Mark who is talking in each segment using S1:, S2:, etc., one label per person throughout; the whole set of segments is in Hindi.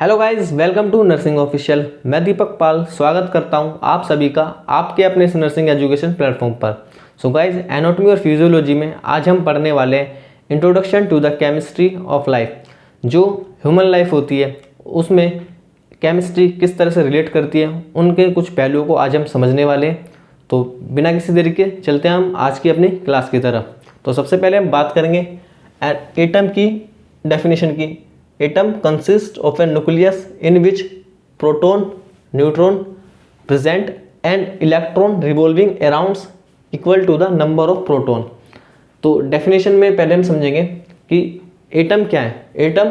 S1: Hello guys, welcome to nursing official. मैं दीपक पाल स्वागत करता हूं आप सभी का आपके अपने इस नर्सिंग एजुकेशन प्लेटफॉर्म पर। सो गाइस, एनाटॉमी और फिजियोलॉजी में आज हम पढ़ने वाले हैं introduction to the chemistry of life. जो ह्यूमन लाइफ होती है उसमें केमिस्ट्री किस तरह से रिलेट करती है, उनके कुछ पहलुओं को आज हम समझने वाले हैं। तो बिना किसी देरी के चलते हैं हम आज की अपनी क्लास की तरफ। तो सबसे पहले हम बात करेंगे एटम की डेफिनेशन की। Atom consists of a nucleus in which proton, neutron present and electron revolving around equal to the number of proton। तो डेफिनेशन में पहले हम समझेंगे कि एटम क्या है। एटम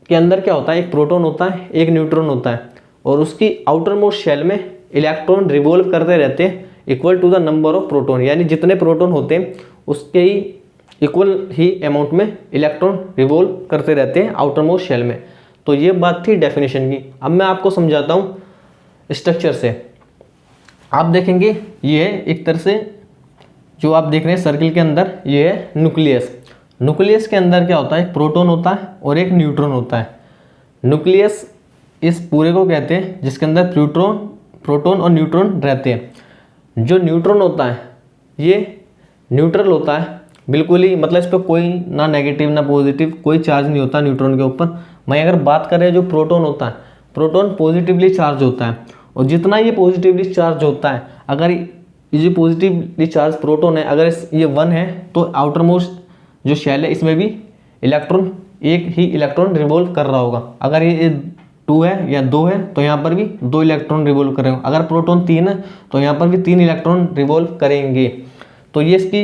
S1: के अंदर क्या होता है, एक प्रोटॉन होता है, एक न्यूट्रॉन होता है और उसकी आउटर मोस्ट शेल में इलेक्ट्रॉन रिवॉल्व करते रहते हैं equal to the number of proton. यानी जितने प्रोटॉन होते हैं उसके ही इक्वल ही अमाउंट में इलेक्ट्रॉन रिवॉल्व करते रहते हैं आउटर मोस्ट शेल में। तो ये बात थी डेफिनेशन की। अब मैं आपको समझाता हूँ स्ट्रक्चर से। आप देखेंगे ये है एक तरह से जो आप देख रहे हैं सर्किल के अंदर, ये है न्यूक्लियस। न्यूक्लियस के अंदर क्या होता है, एक प्रोटॉन होता है और एक न्यूट्रॉन होता है। न्यूक्लियस इस पूरे को कहते हैं जिसके अंदर प्रोटॉन और न्यूट्रॉन रहते हैं। जो न्यूट्रॉन होता है ये न्यूट्रल होता है, बिल्कुल ही, मतलब इस पर कोई ना नेगेटिव ना पॉजिटिव कोई चार्ज नहीं होता न्यूट्रॉन के ऊपर। वहीं अगर बात करें जो प्रोटॉन होता है, प्रोटॉन पॉजिटिवली चार्ज होता है और जितना ये पॉजिटिवली चार्ज होता है, अगर ये जो पॉजिटिवली चार्ज प्रोटॉन है अगर ये 1 है तो आउटर मोस्ट जो शेल है इसमें भी इलेक्ट्रॉन एक ही इलेक्ट्रॉन रिवॉल्व कर रहा होगा। अगर ये 2 है या 2 है तो यहाँ पर भी 2 इलेक्ट्रॉन रिवॉल्व करेंगे। अगर प्रोटॉन 3 है तो यहाँ पर भी 3 इलेक्ट्रॉन रिवॉल्व करेंगे। तो ये इसकी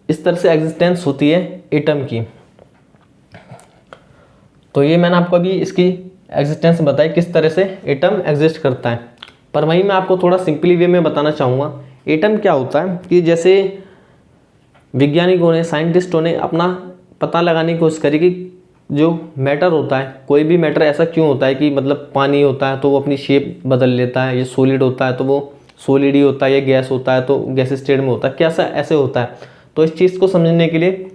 S1: इस तरह से एग्जिस्टेंस होती है एटम की। तो ये मैंने आपको अभी इसकी एग्जिस्टेंस बताई किस तरह से एटम एग्जिस्ट करता है, पर वहीं मैं आपको थोड़ा सिंपली वे में बताना चाहूँगा एटम क्या होता है। कि जैसे वैज्ञानिकों ने, साइंटिस्टों ने अपना पता लगाने की कोशिश करी कि जो मैटर होता है, कोई भी मैटर ऐसा क्यों होता है कि मतलब पानी होता है तो वो अपनी शेप बदल लेता है, ये सॉलिड होता है तो वो सॉलिड ही होता है, ये गैस होता है तो गैस स्टेट में होता है, कैसा ऐसे होता है। तो इस चीज़ को समझने के लिए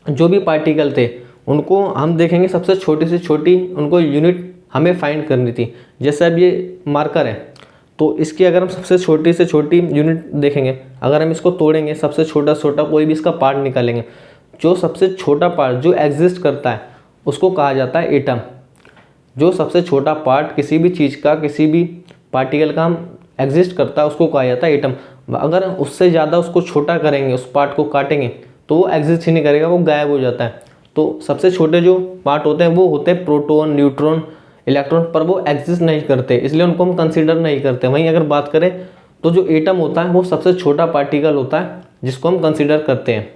S1: जो भी पार्टिकल थे उनको हम देखेंगे सबसे छोटी से छोटी उनको यूनिट हमें फाइंड करनी थी। जैसे अब ये मार्कर है तो इसकी अगर हम सबसे छोटी से छोटी यूनिट देखेंगे, अगर हम इसको तोड़ेंगे सबसे छोटा छोटा कोई भी इसका पार्ट निकालेंगे, जो सबसे छोटा पार्ट जो एग्जिस्ट करता है उसको कहा जाता है एटम। जो सबसे छोटा पार्ट किसी भी चीज़ का, किसी भी पार्टिकल का हम एग्जिस्ट करता है उसको कहा जाता है एटम। अगर उससे ज़्यादा उसको छोटा करेंगे, उस पार्ट को काटेंगे तो वो एग्जिस्ट ही नहीं करेगा, वो गायब हो जाता है। तो सबसे छोटे जो पार्ट होते हैं वो होते हैं प्रोटॉन, न्यूट्रॉन, इलेक्ट्रॉन, पर वो एग्जिस्ट नहीं करते इसलिए उनको हम कंसीडर नहीं करते। वहीं अगर बात करें तो जो एटम होता है वो सबसे छोटा पार्टिकल होता है जिसको हम कंसिडर करते हैं।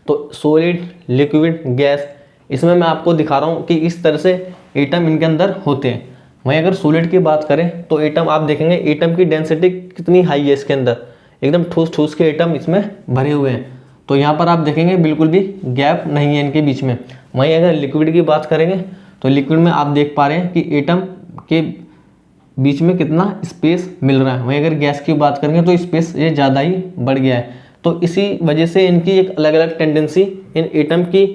S1: तो सॉलिड, लिक्विड, गैस, इसमें मैं आपको दिखा रहा हूँ कि इस तरह से एटम इनके अंदर होते हैं। वहीं अगर सॉलिड की बात करें तो एटम आप देखेंगे एटम की डेंसिटी कितनी हाई है, इसके अंदर एकदम ठूस ठूस के एटम इसमें भरे हुए हैं। तो यहाँ पर आप देखेंगे बिल्कुल भी गैप नहीं है इनके बीच में। वहीं अगर लिक्विड की बात करेंगे तो लिक्विड में आप देख पा रहे हैं कि एटम के बीच में कितना स्पेस मिल रहा है। वहीं अगर गैस की बात करेंगे तो स्पेस ये ज़्यादा ही बढ़ गया है। तो इसी वजह से इनकी एक अलग अलग टेंडेंसी इन एटम की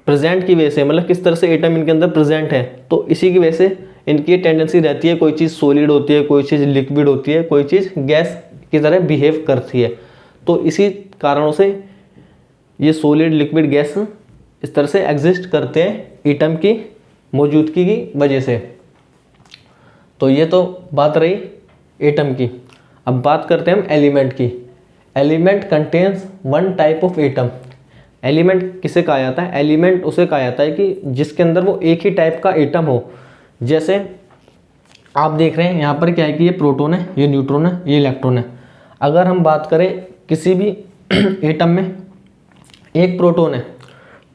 S1: प्रेजेंट की वजह से, मतलब किस तरह से एटम इनके अंदर प्रेजेंट है, तो इसी की वजह से इनकी टेंडेंसी रहती है कोई चीज़ सॉलिड होती है, कोई चीज़ लिक्विड होती है, कोई चीज़ गैस की तरह बिहेव करती है। तो इसी कारणों से ये सॉलिड, लिक्विड, गैस इस तरह से एग्जिस्ट करते हैं एटम की मौजूदगी की वजह से। तो ये तो बात रही एटम की। अब बात करते हैं हम एलिमेंट की। Element contains 1 type of atom. Element किसे कहा जाता है? एलिमेंट उसे कहा जाता है कि जिसके अंदर वो एक ही टाइप का एटम हो। जैसे आप देख रहे हैं यहाँ पर क्या है कि ये प्रोटॉन है, ये न्यूट्रॉन है, ये इलेक्ट्रॉन है। अगर हम बात करें किसी भी एटम में एक प्रोटॉन है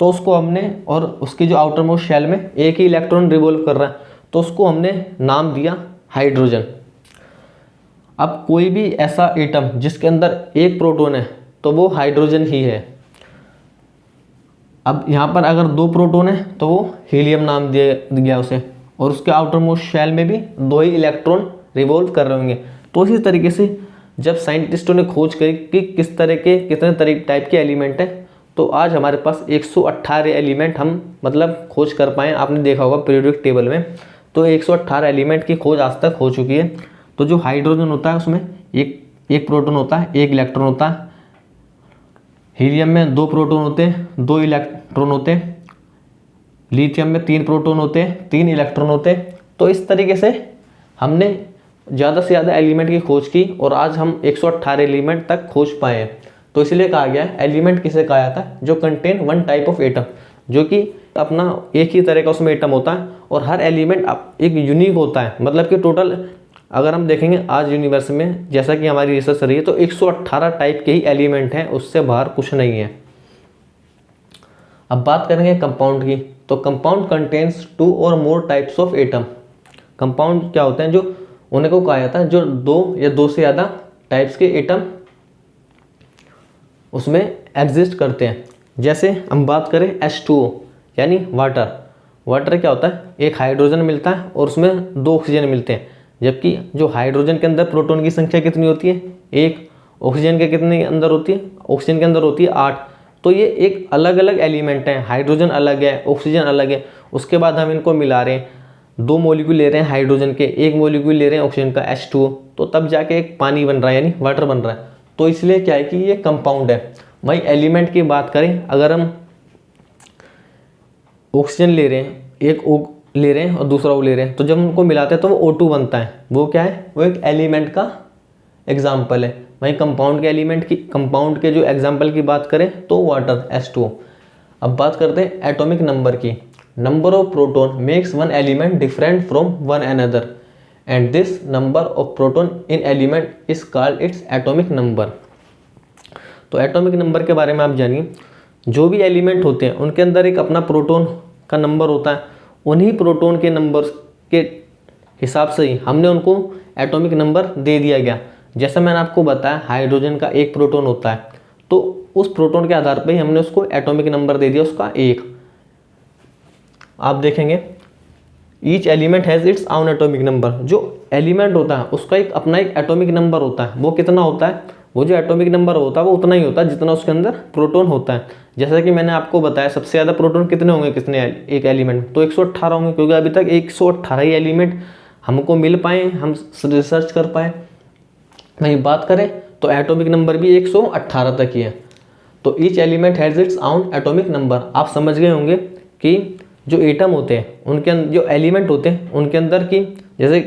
S1: तो उसको हमने, और उसकी जो आउटर मोस्ट शेल में एक ही इलेक्ट्रॉन रिवॉल्व कर रहा है, तो उसको हमने नाम दिया हाइड्रोजन। अब कोई भी ऐसा एटम जिसके अंदर एक प्रोटॉन है तो वो हाइड्रोजन ही है। अब यहाँ पर अगर 2 प्रोटॉन है तो वो हीलियम नाम दिया गया उसे, और उसके आउटर मोस्ट शेल में भी 2 ही इलेक्ट्रॉन रिवॉल्व कर रहे होंगे। तो इसी तरीके से जब साइंटिस्टों ने खोज करी कि किस तरह के कितने टाइप के एलिमेंट है तो आज हमारे पास 118 एलिमेंट हम मतलब खोज कर पाए। आपने देखा होगा पीरियोडिक टेबल में, तो 118 एलिमेंट की खोज आज तक हो चुकी है। तो जो हाइड्रोजन होता है उसमें एक प्रोटॉन होता है, एक इलेक्ट्रॉन होता है। हीलियम में 2 प्रोटॉन होते हैं, 2 इलेक्ट्रॉन होते हैं। लिथियम में 3 प्रोटॉन होते हैं, 3 इलेक्ट्रॉन होते हैं। तो इस तरीके से हमने ज़्यादा से ज़्यादा एलिमेंट की खोज की और आज हम 118 एलिमेंट तक खोज पाए हैं। तो इसलिए कहा गया है एलिमेंट किसे कहा जाता है, जो contain one type of atom, जो कि अपना एक ही तरह का उसमें एटम होता है और हर एलिमेंट एक यूनिक होता है। मतलब कि टोटल अगर हम देखेंगे आज यूनिवर्स में, जैसा कि हमारी रिसर्च रही है, तो 118 टाइप के ही एलिमेंट हैं, उससे बाहर कुछ नहीं है। अब बात करेंगे कंपाउंड की, तो कंपाउंड कंटेन्स 2 और more types of atom. Compound क्या होते हैं, जो उन्हें को कहा जाता है जो 2 या 2 से ज़्यादा टाइप्स के एटम उसमें एग्जिस्ट करते हैं। जैसे हम बात करें H2O यानी वाटर। वाटर क्या होता है, एक हाइड्रोजन मिलता है और उसमें 2 ऑक्सीजन मिलते हैं। जबकि जो हाइड्रोजन के अंदर प्रोटॉन की संख्या कितनी होती है, 1। ऑक्सीजन के कितने अंदर होती है, ऑक्सीजन के अंदर होती है 8। तो ये एक अलग अलग एलिमेंट हैं, हाइड्रोजन अलग है, ऑक्सीजन अलग है। उसके बाद हम इनको मिला रहे हैं, 2 मॉलिक्यूल ले रहे हैं हाइड्रोजन के, 1 मॉलिक्यूल ले रहे हैं ऑक्सीजन का H2O, तो तब जाके एक पानी बन रहा है यानी वाटर बन रहा है। तो इसलिए क्या है कि ये कंपाउंड है। भाई एलिमेंट की बात करें, अगर हम ऑक्सीजन ले रहे हैं, एक O ले रहे हैं और दूसरा O ले रहे हैं, तो जब उनको मिलाते हैं तो वो O2 बनता है। वो क्या है, वो एक एलिमेंट का एग्जाम्पल है। वहीं कंपाउंड के जो एग्जाम्पल की बात करें तो वाटर H2O। अब बात करते हैं एटॉमिक नंबर की। Number of proton makes one element different from one another and this number of proton in element is called its atomic number. तो एटॉमिक नंबर के बारे में आप जानिए, जो भी एलिमेंट होते हैं उनके अंदर एक अपना प्रोटॉन का नंबर होता है। उन्हीं प्रोटॉन के नंबर के हिसाब से ही हमने उनको एटॉमिक नंबर दे दिया गया। जैसा मैंने आपको बताया हाइड्रोजन का 1 प्रोटॉन होता है, तो उस प्रोटॉन के आधार पर ही हमने उसको एटॉमिक नंबर दे दिया, उसका 1। आप देखेंगे each element has its own atomic number. जो एलिमेंट होता है उसका एक अपना एक एटॉमिक नंबर होता है। वो कितना होता है, वो जो एटॉमिक नंबर होता है वो उतना ही होता है जितना उसके अंदर प्रोटॉन होता है। जैसा कि मैंने आपको बताया सबसे ज़्यादा प्रोटॉन कितने होंगे एक एलिमेंट में, तो 118 होंगे, क्योंकि अभी तक 118 ही एलिमेंट हमको मिल पाए, हम रिसर्च कर पाए। वहीं बात करें तो एटॉमिक नंबर भी 118 तक ही है। तो each element has its own atomic number. आप समझ गए होंगे कि जो एटम होते हैं उनके अंदर, जो एलिमेंट होते हैं उनके अंदर की, जैसे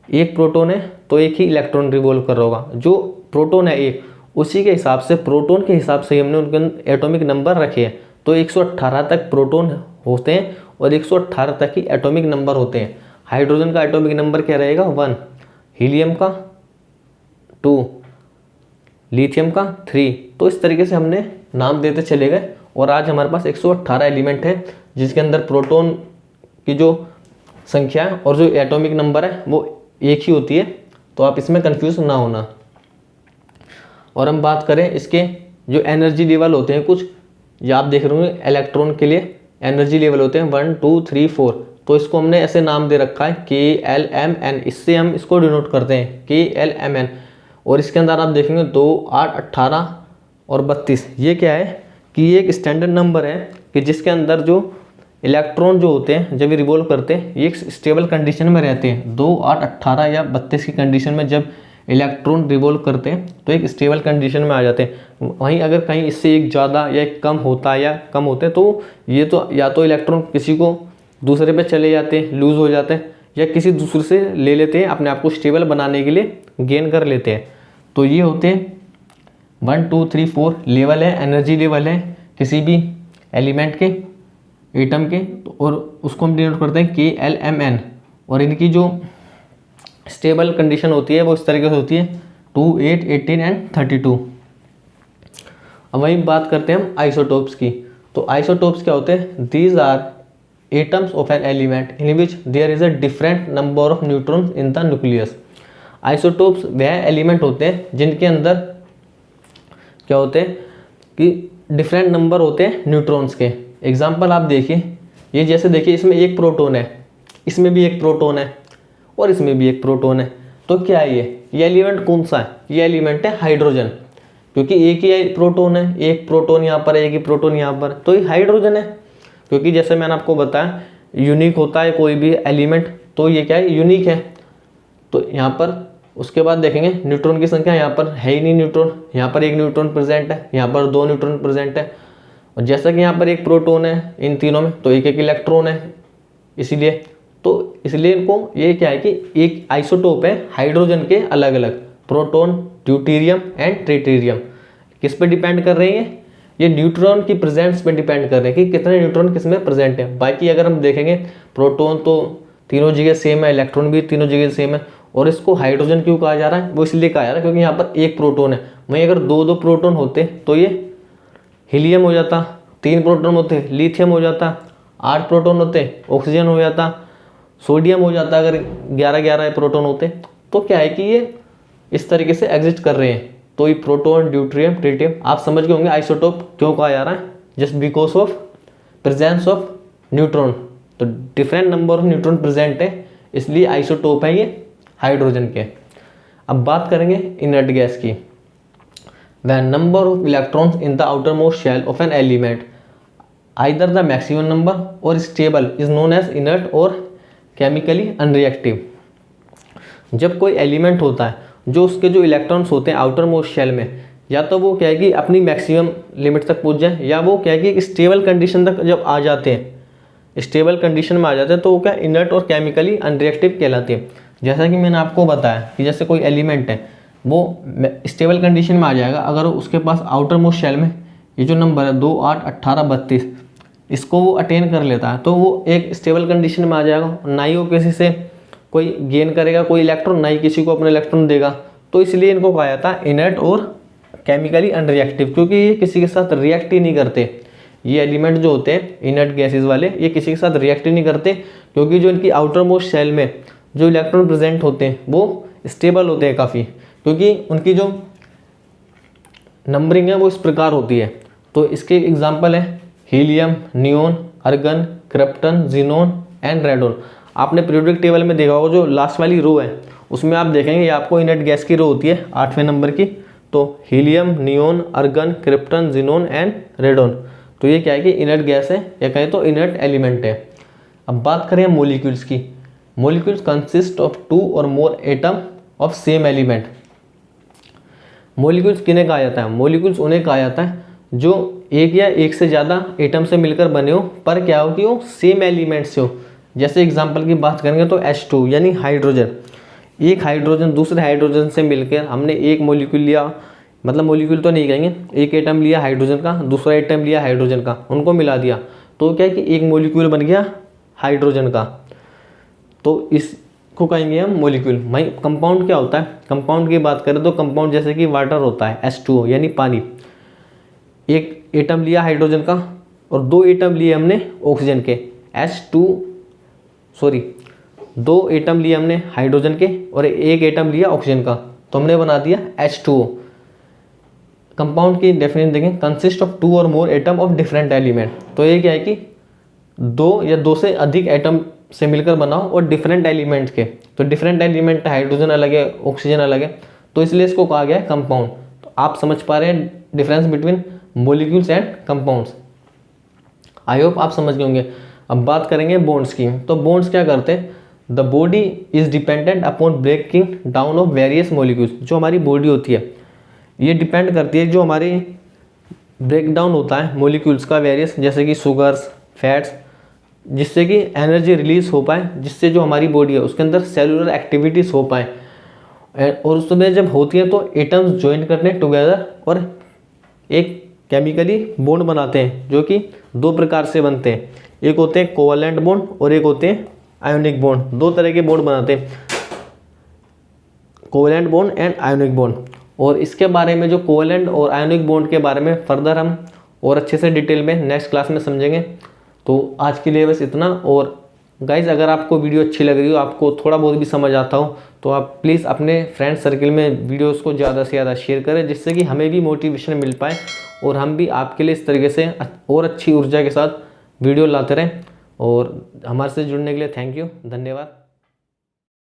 S1: एक प्रोटॉन है तो एक ही इलेक्ट्रॉन रिवॉल्व कर रहा होगा। जो प्रोटॉन है एक, उसी के हिसाब से, प्रोटॉन के हिसाब से हमने उनके एटॉमिक नंबर रखे हैं। तो 118 तक प्रोटॉन होते हैं और 118 तक ही एटॉमिक नंबर होते हैं। हाइड्रोजन का एटॉमिक नंबर क्या रहेगा, 1। हीलियम का 2, लिथियम का 3। तो इस तरीके से हमने नाम देते चले गए और आज हमारे पास 118 एलिमेंट हैं, जिसके अंदर प्रोटॉन की जो संख्या है और जो एटॉमिक नंबर है वो एक ही होती है। तो आप इसमें कंफ्यूज ना होना। और हम बात करें इसके जो एनर्जी लेवल होते हैं कुछ, या आप देख रहे होंगे इलेक्ट्रॉन के लिए एनर्जी लेवल होते हैं 1 2 3 4। तो इसको हमने ऐसे नाम दे रखा है KLMN, इससे हम इसको डिनोट करते हैं KLMN। और इसके अंदर आप देखेंगे 2 8 18 और 32। ये क्या है कि ये एक स्टैंडर्ड नंबर है कि जिसके अंदर जो इलेक्ट्रॉन जो होते हैं जब ये रिवॉल्व करते हैं ये एक स्टेबल कंडीशन में रहते हैं। 2 8 18 या 32 की कंडीशन में जब इलेक्ट्रॉन रिवॉल्व करते हैं तो एक स्टेबल कंडीशन में आ जाते हैं। वहीं अगर कहीं इससे एक ज़्यादा या एक कम होता है या कम होते हैं तो ये तो या तो इलेक्ट्रॉन किसी को दूसरे पे चले जाते हैं, लूज़ हो जाते हैं, या किसी दूसरे से ले लेते हैं, अपने आप को स्टेबल बनाने के लिए गेन कर लेते हैं। तो ये होते हैं 1 2 3 4 लेवल है, एनर्जी लेवल है किसी भी एलिमेंट के, एटम के। और उसको हम डिनोट करते हैं KLMN। और इनकी जो स्टेबल कंडीशन होती है वो इस तरीके से होती है 2 8 18 एंड 32। अब वही बात करते हैं हम आइसोटोप्स की। तो आइसोटोप्स क्या होते हैं, these are atoms of an element in which there is a different number of neutrons in the nucleus. Isotopes वह एलिमेंट होते हैं जिनके अंदर क्या होते हैं कि डिफरेंट नंबर होते हैं न्यूट्रॉन्स के। एग्जाम्पल आप देखिए, ये जैसे देखिए इसमें एक प्रोटॉन है, इसमें भी एक प्रोटॉन है और इसमें भी एक प्रोटॉन है। तो क्या है ये एलिमेंट कौन सा है, ये एलिमेंट है हाइड्रोजन। क्योंकि एक ही प्रोटोन है, एक प्रोटोन यहाँ पर, एक ही प्रोटोन यहाँ पर, तो ये हाइड्रोजन है। क्योंकि जैसे मैंने आपको बताया यूनिक होता है कोई भी एलिमेंट, तो ये क्या है, यूनिक है। तो यहाँ पर उसके बाद देखेंगे न्यूट्रॉन की संख्या, यहाँ पर है ही नहीं न्यूट्रॉन, यहाँ पर एक न्यूट्रॉन प्रेजेंट है, यहाँ पर 2 न्यूट्रॉन प्रेजेंट है। और जैसा कि यहाँ पर एक प्रोटोन है इन तीनों में, तो एक एक इलेक्ट्रॉन है, इसलिए इनको ये क्या है कि एक आइसोटोप है हाइड्रोजन के अलग अलग, प्रोटॉन, ड्यूटेरियम एंड ट्रिटियम। किस पे डिपेंड कर रही है, ये न्यूट्रॉन की प्रेजेंस पे डिपेंड कर रहे हैं कि कितने न्यूट्रॉन किस में प्रेजेंट है। बाकी अगर हम देखेंगे प्रोटॉन तो तीनों जगह सेम है, इलेक्ट्रॉन भी तीनों जगह सेम है। और इसको हाइड्रोजन क्यों कहा जा रहा है, वो इसलिए कहा जा रहा है क्योंकि यहाँ पर एक प्रोटोन है। वहीं अगर 2 प्रोटोन होते तो ये हीलियम हो जाता, 3 प्रोटोन होते लिथियम हो जाता, 8 प्रोटोन होते ऑक्सीजन हो जाता, सोडियम हो जाता अगर 11 प्रोटोन होते। तो क्या है कि ये इस तरीके से एग्जिस्ट कर रहे हैं। तो ये प्रोटॉन, ड्यूटेरियम, ट्रिटियम आप समझ गए होंगे आइसोटोप क्यों कहा जा रहा है, just because of presence of neutron. तो different number of neutron present है, इसलिए आइसोटोप है ये हाइड्रोजन के। अब बात करेंगे इनर्ट गैस की। When number of electrons in the outermost shell of an element, either the maximum number or stable, is known as inert or chemically unreactive। जब कोई एलिमेंट होता है जो उसके जो इलेक्ट्रॉन्स होते हैं आउटर मोस्ट शेल में, या तो वो क्या है कि अपनी मैक्सिमम लिमिट तक पहुंच जाए, या वो क्या है कि स्टेबल कंडीशन तक जब आ जाते हैं, स्टेबल कंडीशन में आ जाते हैं, तो वो क्या इनर्ट और केमिकली अनरिएक्टिव कहलाते हैं। जैसा कि मैंने आपको बताया कि जैसे कोई एलिमेंट है वो स्टेबल कंडीशन में आ जाएगा अगर उसके पास आउटर मोस्ट शेल में ये जो नंबर है 2, 8, 18, 32 इसको वो अटेन कर लेता है, तो वो एक स्टेबल कंडीशन में आ जाएगा। ना ही वो किसी से कोई गेन करेगा कोई इलेक्ट्रॉन, ना ही किसी को अपने इलेक्ट्रॉन देगा। तो इसलिए इनको कहा जाता है इनर्ट और केमिकली अनरिएक्टिव, क्योंकि ये किसी के साथ रिएक्ट ही नहीं करते। ये एलिमेंट जो होते हैं इनर्ट गैसेज वाले, ये किसी के साथ रिएक्ट ही नहीं करते, क्योंकि जो इनकी आउटर मोस्ट शेल में जो इलेक्ट्रॉन प्रेजेंट होते हैं वो स्टेबल होते हैं काफ़ी, क्योंकि उनकी जो नंबरिंग है वो इस प्रकार होती है। तो इसके एग्जांपल है helium, neon, argon, krypton, xenon and radon. आपने पीरियोडिक टेबल में देखा होगा जो लास्ट वाली रो है उसमें आप देखेंगे ये आपको इनर्ट गैस की रो होती है 8वें नंबर की। तो helium, neon, argon, krypton, xenon and radon. तो ये क्या है कि इनर्ट गैस है या कहें तो इनर्ट एलिमेंट है। अब बात करें मॉलिक्यूल्स की। मॉलिक्यूल्स कंसिस्ट ऑफ 2 और मोर atom of same element. Molecules किन्हें कहा जाता है, मॉलिक्यूल्स उन्हें कहा जाता है जो एक या एक से ज़्यादा एटम से मिलकर बने हो, पर क्या हो कि वो सेम एलिमेंट से हो। जैसे एग्जांपल की बात करेंगे तो H2 यानी हाइड्रोजन, एक हाइड्रोजन दूसरे हाइड्रोजन से मिलकर हमने एक मॉलिक्यूल लिया, मतलब मॉलिक्यूल तो नहीं कहेंगे, एक एटम लिया हाइड्रोजन का, दूसरा एटम लिया हाइड्रोजन का, उनको मिला दिया, तो क्या है कि एक मॉलिक्यूल बन गया हाइड्रोजन का। तो इसको कहेंगे हम मॉलिक्यूल। भाई कंपाउंड क्या होता है, कंपाउंड की बात करें तो कंपाउंड जैसे कि वाटर होता है H2O यानी पानी, एक एटम लिया हाइड्रोजन का और 2 एटम लिए हमने ऑक्सीजन के, दो एटम लिए हमने हाइड्रोजन के और एक एटम लिया ऑक्सीजन का, तो हमने बना दिया H2O। कंपाउंड की डेफिनेशन देखें, कंसिस्ट ऑफ 2 और मोर एटम ऑफ डिफरेंट एलिमेंट। तो ये क्या है कि 2 या 2 से अधिक एटम से मिलकर बनाओ और डिफरेंट एलिमेंट्स के। तो डिफरेंट एलिमेंट हाइड्रोजन अलग है, ऑक्सीजन अलग है, तो इसलिए इसको कहा गया है कंपाउंड। तो आप समझ पा रहे हैं difference between molecules and compounds. I hope आप समझ गए होंगे। अब बात करेंगे बॉन्ड्स की। तो बॉन्ड्स क्या करते हैं, the body is dependent upon breaking down of various molecules. जो हमारी बॉडी होती है ये डिपेंड करती है जो हमारी ब्रेक डाउन होता है मॉलिक्यूल्स का वेरियस, जैसे कि शुगर्स, फैट्स, जिससे कि एनर्जी रिलीज हो पाए, जिससे जो हमारी बॉडी है उसके अंदर सेलुलर एक्टिविटीज़ हो पाए। और उसमें जब होती है तो एटम्स ज्वाइन करते हैं टुगेदर और एक केमिकली बॉन्ड बनाते हैं, जो कि 2 प्रकार से बनते हैं। एक होते हैं कोवैलेंट बॉन्ड और एक होते हैं आयोनिक बॉन्ड। 2 तरह के बॉन्ड बनाते हैं, covalent bond and ionic bond. और इसके बारे में जो कोवैलेंट और आयोनिक बॉन्ड के बारे में फर्दर हम और अच्छे से डिटेल में नेक्स्ट क्लास में समझेंगे। तो आज के लिए बस इतना। और गाइज अगर आपको वीडियो अच्छी लग रही हो, आपको थोड़ा बहुत भी समझ आता हो, तो आप प्लीज़ अपने फ्रेंड सर्कल में वीडियोस को ज़्यादा से ज़्यादा शेयर करें, जिससे कि हमें भी मोटिवेशन मिल पाए और हम भी आपके लिए इस तरीके से और अच्छी ऊर्जा के साथ वीडियो लाते रहें। और हमारे से जुड़ने के लिए थैंक यू, धन्यवाद।